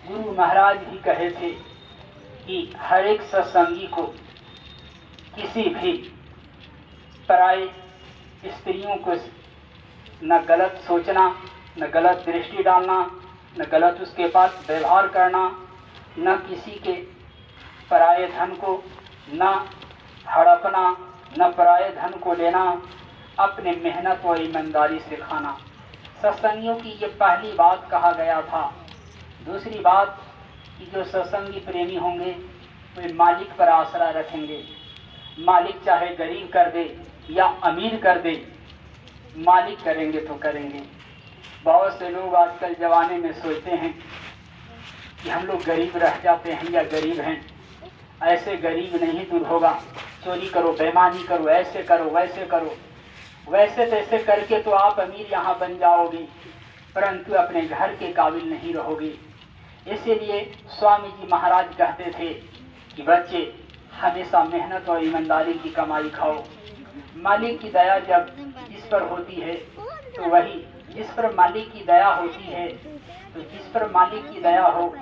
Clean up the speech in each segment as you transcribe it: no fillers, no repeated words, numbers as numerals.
गुरु महाराज भी कहे थे कि हर एक सत्संगी को किसी भी पराये स्त्रियों को न गलत सोचना, न गलत दृष्टि डालना, न गलत उसके पास व्यवहार करना, न किसी के पराये धन को न हड़पना, न पराये धन को लेना, अपने मेहनत और ईमानदारी से खाना। सत्संगियों की ये पहली बात कहा गया था। दूसरी बात कि जो सत्संगी प्रेमी होंगे वे मालिक पर आसरा रखेंगे। मालिक चाहे गरीब कर दे या अमीर कर दे, मालिक करेंगे तो करेंगे। बहुत से लोग आजकल जमाने में सोचते हैं कि हम लोग गरीब रह जाते हैं या गरीब हैं। ऐसे गरीब नहीं दूर होगा। चोरी करो, बेईमानी करो, ऐसे करो, वैसे करो, वैसे तैसे करके तो आप अमीर यहाँ बन जाओगे, परंतु अपने घर के काबिल नहीं रहोगे। इसीलिए स्वामी जी महाराज कहते थे कि बच्चे हमेशा मेहनत और ईमानदारी की कमाई खाओ। मालिक की दया जब जिस पर होती है तो वही, जिस पर मालिक की दया होती है तो जिस पर मालिक की दया हो,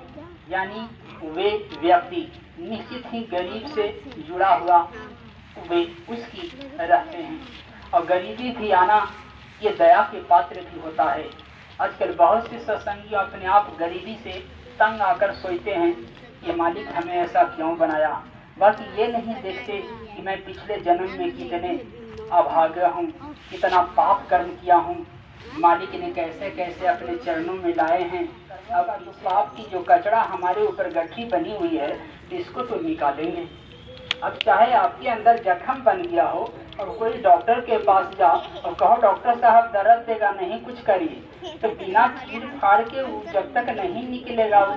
यानी वे व्यक्ति निश्चित ही गरीब से जुड़ा हुआ वे उसकी रहते हैं। और गरीबी भी आना ये दया के पात्र भी होता है। आजकल बहुत से सत्संगी अपने आप गरीबी से तंग आकर सोचते हैं कि मालिक हमें ऐसा क्यों बनाया। बाकी ये नहीं देखते कि मैं पिछले जन्म में कितने अभागा हूँ, कितना पाप कर्म किया हूँ, मालिक ने कैसे कैसे अपने चरणों में लाए हैं। अब इस पाप की जो कचरा हमारे ऊपर गठरी बनी हुई है इसको तो निकालेंगे। अब चाहे आपके अंदर जख्म बन गया हो और कोई डॉक्टर के पास जाओ और कहो डॉक्टर साहब दर्द देगा, नहीं कुछ करिए, तो बिना चीर फाड़ के जब तक नहीं निकलेगा वो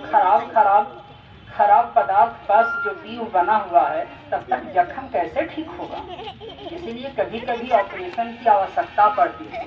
खराब पदार्थ बस जो पीव बना हुआ है तब तक जख्म कैसे ठीक होगा। इसलिए कभी कभी ऑपरेशन की आवश्यकता पड़ती है।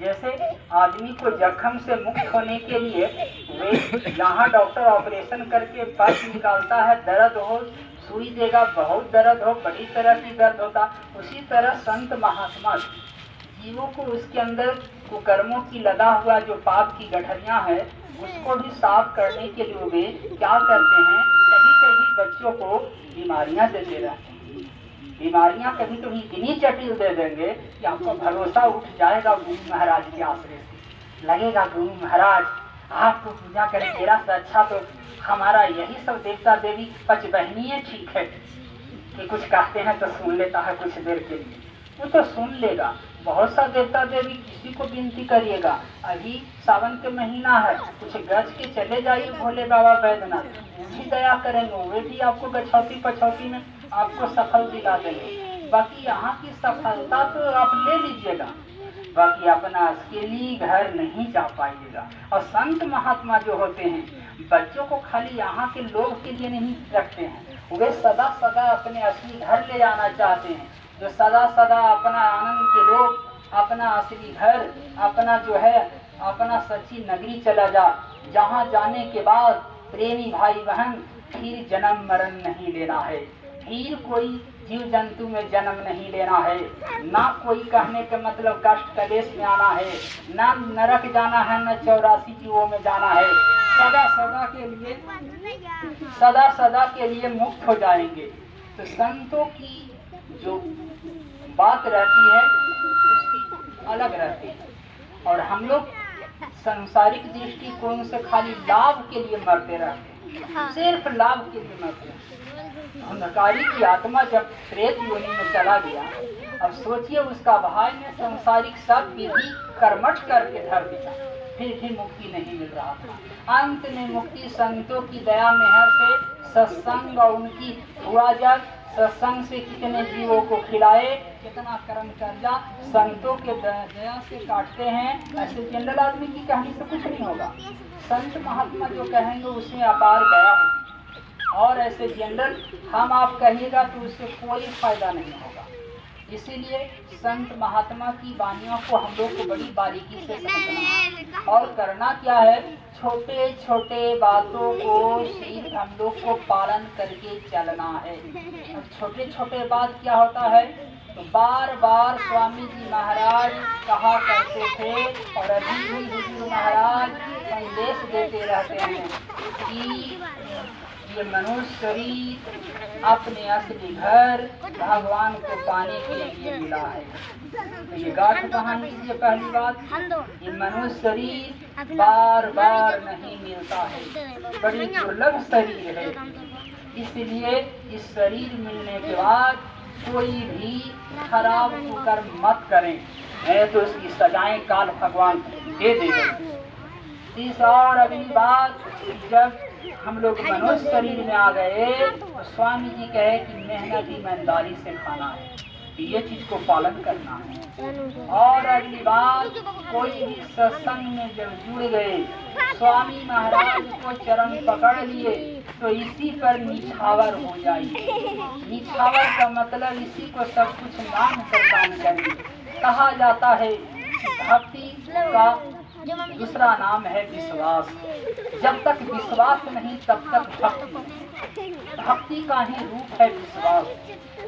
जैसे आदमी को जख्म से मुक्त होने के लिए वे यहाँ डॉक्टर ऑपरेशन करके पस निकालता है, दर्द हो, सुई देगा, बहुत दर्द हो, बड़ी तरह की दर्द होता, उसी तरह संत महात्मा जीवों को उसके अंदर कुकर्मों की लगा हुआ जो पाप की गठरियां है उसको भी साफ करने के लिए वे क्या करते हैं, कभी कभी बच्चों को बीमारियां देते रहते हैं। बीमारियां कभी कभी इतनी जटिल दे देंगे कि आपको भरोसा उठ जाएगा गुरु महाराज के आश्रय से। लगेगा गुरु महाराज आपको पूजा करें, तेरा से अच्छा तो हमारा यही सब देवता देवी पचबहनीय ठीक है कि कुछ कहते हैं तो सुन लेता है कुछ देर के लिए, वो तो सुन लेगा। बहुत सा देवता देवी किसी को विनती करिएगा, अभी सावन के महीना है, कुछ गज के चले जाइए भोले बाबा बैद्यनाथ, वो भी दया करेंगे, वे भी आपको गछौती पछौती में आपको सफल दिला देंगे। बाकी यहाँ की सफलता तो आप ले लीजिएगा, बाकी अपना अकेली घर नहीं जा पाइएगा। और संत महात्मा जो होते हैं बच्चों को खाली यहाँ के लोग के लिए नहीं रखते हैं, वे सदा सदा अपने असली घर ले जाना चाहते हैं। जो सदा सदा अपना आनंद के लोग अपना असली घर, अपना जो है अपना सच्ची नगरी चला जा, जहाँ जाने के बाद प्रेमी भाई बहन फिर जन्म मरण नहीं लेना है, फिर कोई जीव जंतु में जन्म नहीं लेना है, ना कोई कहने का मतलब कष्ट कलेश में आना है, ना नरक जाना है, न 84 जीवों में जाना है। सदा सदा के लिए मुक्त हो जाएंगे। तो संतों की जो बात रहती है उसकी अलग रहती है, और हम लोग सांसारिक दृष्टिकोण से खाली लाभ के लिए मरते रहते हैं, सिर्फ लाभ के लिए मरते हैं। अंधकारी की आत्मा जब प्रेत योनि में चला गया, अब सोचिए उसका भाई ने सांसारिक सब विधि कर्मठ करके धर दिया, फिर भी मुक्ति नहीं मिल रहा था। अंत में मुक्ति संतों की दया मेहर से सत्संग और उनकी हुआ जब सत्संग से कितने जीवों को खिलाए, कितना कर्म कर्जा संतों के दया से काटते हैं। ऐसे जनरल आदमी की कहानी से कुछ नहीं होगा, संत महात्मा जो कहेंगे उसमें अपार दया होगी, और ऐसे जनरल हम आप कहिएगा तो उससे कोई फायदा नहीं होगा। इसीलिए संत महात्मा की वाणियों को हम लोग को बड़ी बारीकी से समझना और करना क्या है, छोटे छोटे बातों को सिर्फ हम लोग को पालन करके चलना है। अब छोटे छोटे बात क्या होता है, तो बार बार स्वामी जी महाराज कहा करते थे और अभी भी हुजूर महाराज संदेश देते रहते हैं कि ये मनुष्य शरीर अपने असली घर भगवान को पाने के लिए मिला है। तो ये गाठ बहान लीजिए। पहली बात, ये मनुष्य शरीर बार बार नहीं मिलता है, बड़ी दुर्लभ शरीर है। इसलिए इस शरीर मिलने के बाद कोई भी खराब कुकर्म मत करें, नहीं तो इसकी सजाएं काल भगवान दे देगा। तीसरा और अगली बात, जब हम लोग मनुष्य शरीर में आ गए तो स्वामी जी कहे कि मेहनत ईमानदारी से खाना है, ये चीज को पालन करना है। और अगली बात, कोई भी सत्संग में जब जुड़ गए, स्वामी महाराज को चरण पकड़ लिए तो इसी पर निछावर हो जाइए। निछावर का मतलब इसी को सब कुछ मान कर काम करिए। कहा जाता है भक्ति का दूसरा नाम है विश्वास। जब तक विश्वास नहीं तब तक भक्ति नहीं। भक्ति का ही रूप है विश्वास।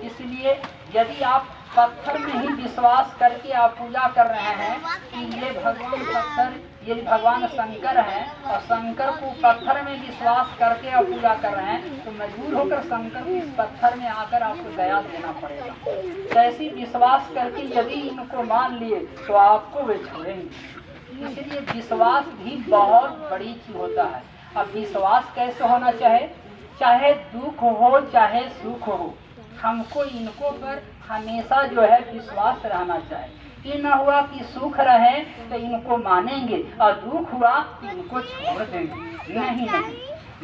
इसलिए यदि आप पत्थर में ही विश्वास करके आप पूजा कर रहे हैं कि ये भगवान पत्थर, ये भगवान शंकर हैं, और शंकर को पत्थर में विश्वास करके आप पूजा कर रहे हैं, तो मजबूर होकर शंकर को इस पत्थर में आकर आपको दया देना पड़ेगा। ऐसी विश्वास करके यदि इनको मान लिए तो आपको वे छोड़ेंगे। इसलिए विश्वास भी बहुत बड़ी चीज होता है। अब विश्वास कैसे होना चाहे दुख हो चाहे सुख हो, हमको इनको पर हमेशा जो है विश्वास रहना चाहिए। ये न हुआ कि सुख रहे तो इनको मानेंगे और दुख हुआ तो इनको छोड़ देंगे। नहीं,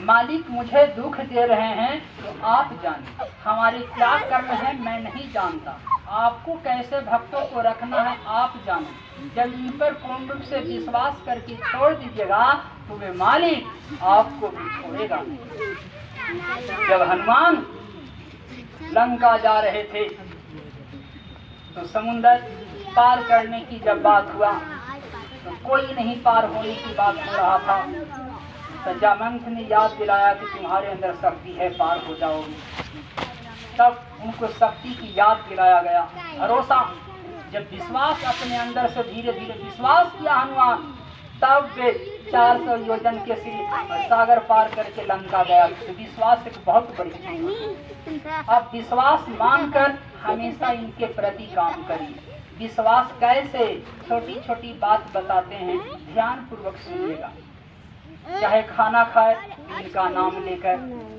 मालिक मुझे दुख दे रहे हैं तो आप जाने, हमारे क्या कर्म है मैं नहीं जानता, आपको कैसे भक्तों को रखना है आप जाने। जब इन पर पूर्ण रूप से विश्वास करके छोड़ दीजिएगा तो वे मालिक आपको भी छोड़ेगा। जब हनुमान लंका जा रहे थे तो समुद्र पार करने की जब बात हुआ तो कोई नहीं पार होने की बात हो रहा था। तो जामवंत ने याद दिलाया कि तुम्हारे अंदर शक्ति है, पार हो जाओगे। तब उनको शक्ति की याद दिलाया गया। भरोसा, जब विश्वास अपने अंदर से धीरे धीरे विश्वास किया हनुमान, तब वे 400 योजन के सागर पार करके लंका गया। तो विश्वास एक बहुत बड़ी चीज है। अब विश्वास मानकर हमेशा इनके प्रति काम करिए। विश्वास कैसे, छोटी छोटी बात बताते हैं, ध्यान पूर्वक सुनिएगा। चाहे खाना खाए इनका नाम लेकर,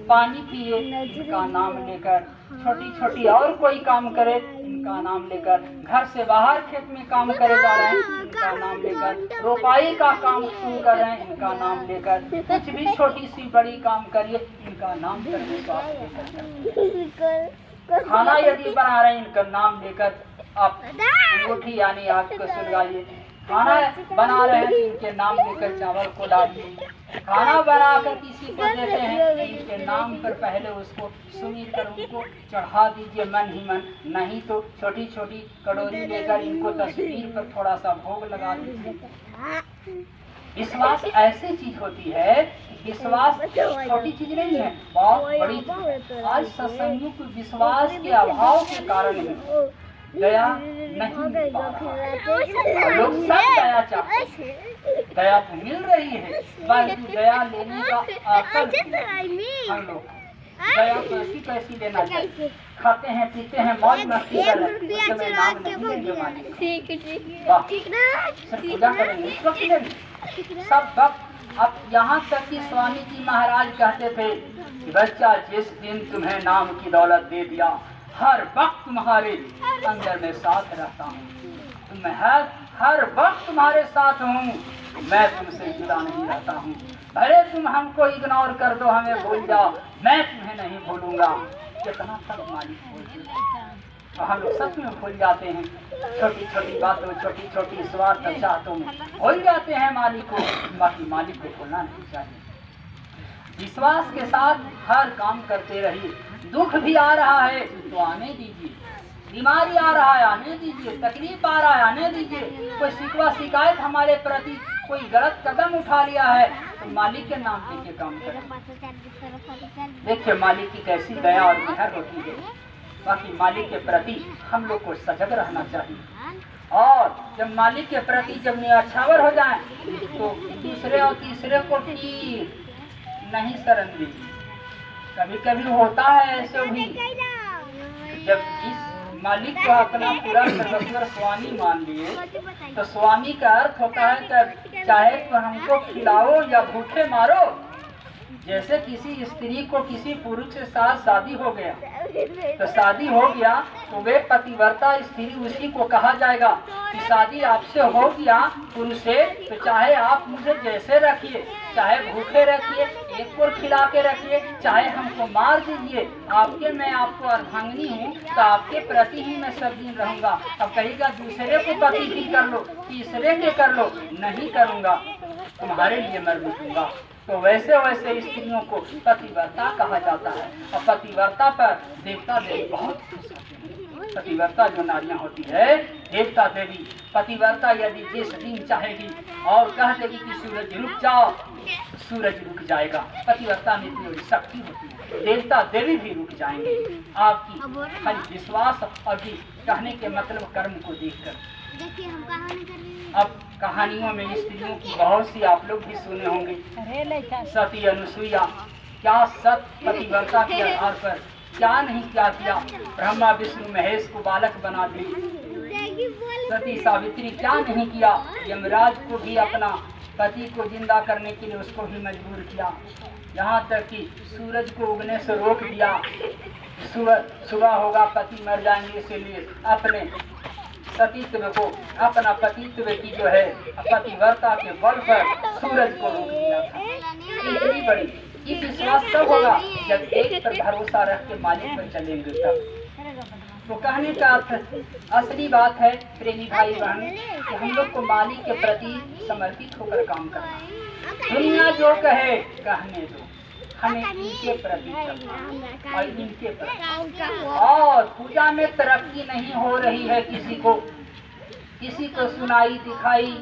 पानी पिए इनका नाम लेकर, छोटी छोटी और कोई काम करे इनका नाम लेकर, घर से बाहर खेत में काम करे जा रहे हैं इनका नाम लेकर, रोपाई का काम शुरू कर रहे हैं इनका नाम लेकर, कुछ भी छोटी सी बड़ी काम करिए इनका नाम करने का लेकर। खाना यदि बना रहे हैं इनका नाम लेकर आप अंगूठी यानी आग को सुलगाइए। खाना बना रहे हैं इनके नाम लेकर चावल को डालिए। खाना बनाकर किसी को देते हैं इनके नाम पर पहले उसको सुनी कर उनको चढ़ा दीजिए मन ही मन, नहीं तो छोटी छोटी कटोरी लेकर इनको तस्वीर पर थोड़ा सा भोग लगा दीजिए। विश्वास ऐसी चीज होती है, विश्वास छोटी चीज नहीं है, बहुत बड़ी चीज। आज सत्संगियों को विश्वास के अभाव के कारण दया नहीं मिल पा रहा है। लोग सब दया चाहते हैं, दया तो मिल रही है, परंतु दया लेने का अकल हम लोग दया कैसी लेना चाहिए। खाते हैं पीते हैं मौज मस्ती कर रहे हैं, उस समय नाम नहीं लेंगे मालिक, सिर्फ पूजा करेंगे इस वक्त लेंगे सब वक्त। अब यहाँ तक कि स्वामी जी महाराज कहते थे कि बच्चा जिस दिन तुम्हें नाम की दौलत दे दिया, हर वक्त तुम्हारे अंदर में साथ रहता हूँ, मैं हर वक्त तुम्हारे साथ हूँ, मैं तुमसे जुदा नहीं रहता हूँ। भले तुम हमको इग्नोर कर दो, हमें भूल जाओ, मैं तुम्हें नहीं भूलूंगा। कितना तक मालिक भूल, तो हम लोग सच में भूल जाते हैं, छोटी छोटी बातों, छोटी छोटी स्वार्थ चाहतों में भूल जाते हैं मालिक को। बाकी मालिक को भूलना नहीं चाहिए। विश्वास के साथ हर काम करते रहिए। दुख भी आ रहा है तो आने दीजिए, बीमारी आ रहा है आने दीजिए, तकलीफ आ रहा है आने दीजिए, कोई शिकवा शिकायत हमारे प्रति कोई गलत कदम उठा लिया है तो मालिक के नाम लेके काम करें। देखिए मालिक की कैसी दया और मेहर होती है। बाकी मालिक के प्रति हम लोग को सजग रहना चाहिए। और जब मालिक के प्रति जब न्यौछावर हो जाए तो दूसरे और तीसरे को ठीक नहीं शरण देगी। कभी कभी होता है ऐसे भी, जब इस मालिक को अपना पूरा सर्वस्व स्वामी मान लिए तो स्वामी का अर्थ होता है कि चाहे तो हमको खिलाओ या भूखे मारो। जैसे किसी स्त्री को किसी पुरुष के साथ शादी हो गया तो शादी हो गया तो वे पतिव्रता स्त्री उसी को कहा जाएगा कि शादी आपसे हो गया पुरुष से, तो चाहे आप मुझे जैसे रखिए, चाहे भूखे रखिए, एक को खिला के रखिए, चाहे हमको मार दीजिए, आपके मैं आपको अर्धांगिनी हूँ तो आपके प्रति ही मैं सब दिन रहूँगा। अब कहेगा दूसरे को पति भी कर लो, तीसरे के कर लो, नहीं करूँगा, तुम्हारे लिए मर मिटूंगा। तो वैसे वैसे स्त्रियों को पतिव्रता कहा जाता है और पतिव्रता पर देवता देवी बहुत खुश होते हैं। पतिव्रता जो नारियां होती है, देवता देवी पतिव्रता यदि जिस दिन चाहेगी और कह देगी कि सूरज रुक जाओ, सूरज रुक जाएगा। पतिव्रता में इतनी बड़ी शक्ति होती है, देवता देवी भी रुक जाएंगे आपकी खाली विश्वास और भी कहने के मतलब कर्म को देखकर। देखिए हम कहानी कर रहे हैं। अब कहानियों में स्त्रियों की बहुत सी आप लोग भी सुने होंगे। सती अनुसुईया क्या सत पतिव्रता के आधार पर क्या नहीं क्या किया, ब्रह्मा विष्णु महेश को बालक बना दी। सती सावित्री क्या नहीं किया, यमराज को भी अपना पति को जिंदा करने के लिए उसको भी मजबूर किया। यहाँ तक कि सूरज को उगने से रोक दिया, सुबह होगा पति मर जाएंगे, इसीलिए अपने सतीत्व को, अपना पतित्व की जो है पतिव्रता के बल पर सूरज को रोक दिया था। इतनी बड़ी ये विश्वास तब होगा जब एक पर भरोसा रख के मालिक पर चलेंगे तब। तो कहने का अर्थ असली बात है प्रेमी भाई बहन कि हम लोग को मालिक के प्रति समर्पित होकर काम करना है। दुनिया जो कहे कहने दो, हमें इनके प्रति चलना और इनके प्रति। और पूजा में तरक्की नहीं हो रही है, किसी को सुनाई दिखाई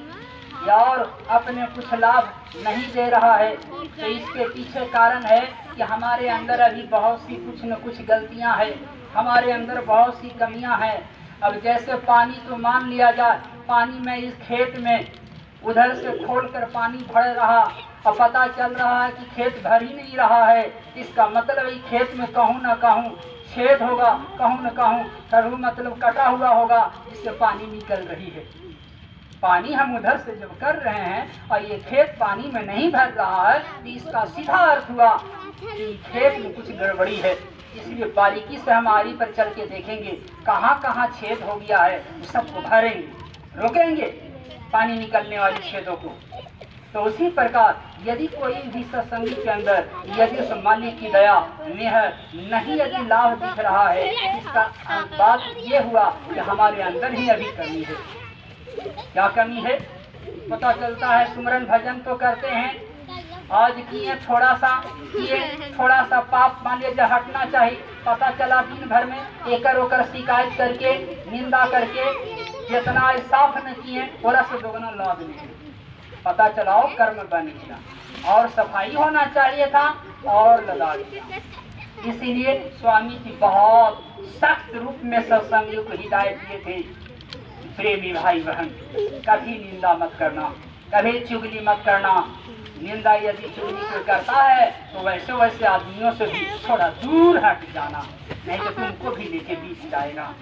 या और अपने कुछ लाभ नहीं दे रहा है, तो इसके पीछे कारण है कि हमारे अंदर अभी बहुत सी कुछ न कुछ गलतियां हैं, हमारे अंदर बहुत सी कमियां हैं। अब जैसे पानी तो मान लिया जाए, पानी में इस खेत में उधर से खोलकर पानी भर रहा और पता चल रहा है कि खेत भर ही नहीं रहा है, इसका मतलब है खेत में कहूँ न कहूँ छेद होगा, कहूँ न कहूँ करूँ मतलब कटा हुआ होगा, इससे पानी निकल रही है। पानी हम उधर से जब कर रहे हैं और ये खेत पानी में नहीं भर रहा है तो इसका सीधा अर्थ हुआ कि खेत में कुछ गड़बड़ी है। इसलिए बारीकी से हम आरी पर चल के देखेंगे कहाँ कहाँ छेद हो गया है, सबको भरेंगे, रोकेंगे पानी निकलने वाले छेदों को। तो उसी प्रकार यदि कोई भी सत्संगी के अंदर यदि उस मालिक की दया में नहीं यदि लाभ दिख रहा है, इसका बात ये हुआ कि हमारे अंदर ही अभी कमी है। क्या कमी है पता चलता है, सुमरन भजन तो करते हैं, आज किए थोड़ा सा पाप मान लीजिए हटना चाहिए, पता चला दिन भर में एकर ओकर शिकायत करके निंदा करके जितना साफ न किए थोड़ा सा दोगुना लाभ नहीं, पता चलाओ कर्म बन गया और सफाई होना चाहिए था और लगा दिया। इसीलिए स्वामी जी बहुत सख्त रूप में सत्संगियों को हिदायत दिए थे, प्रेमी भाई बहन कभी निंदा मत करना, कभी चुगली मत करना। निंदा यदि चुगली कोई करता है तो वैसे वैसे आदमियों से भी थोड़ा दूर हट जाना, नहीं तो तुमको भी लेके बीत जाएगा।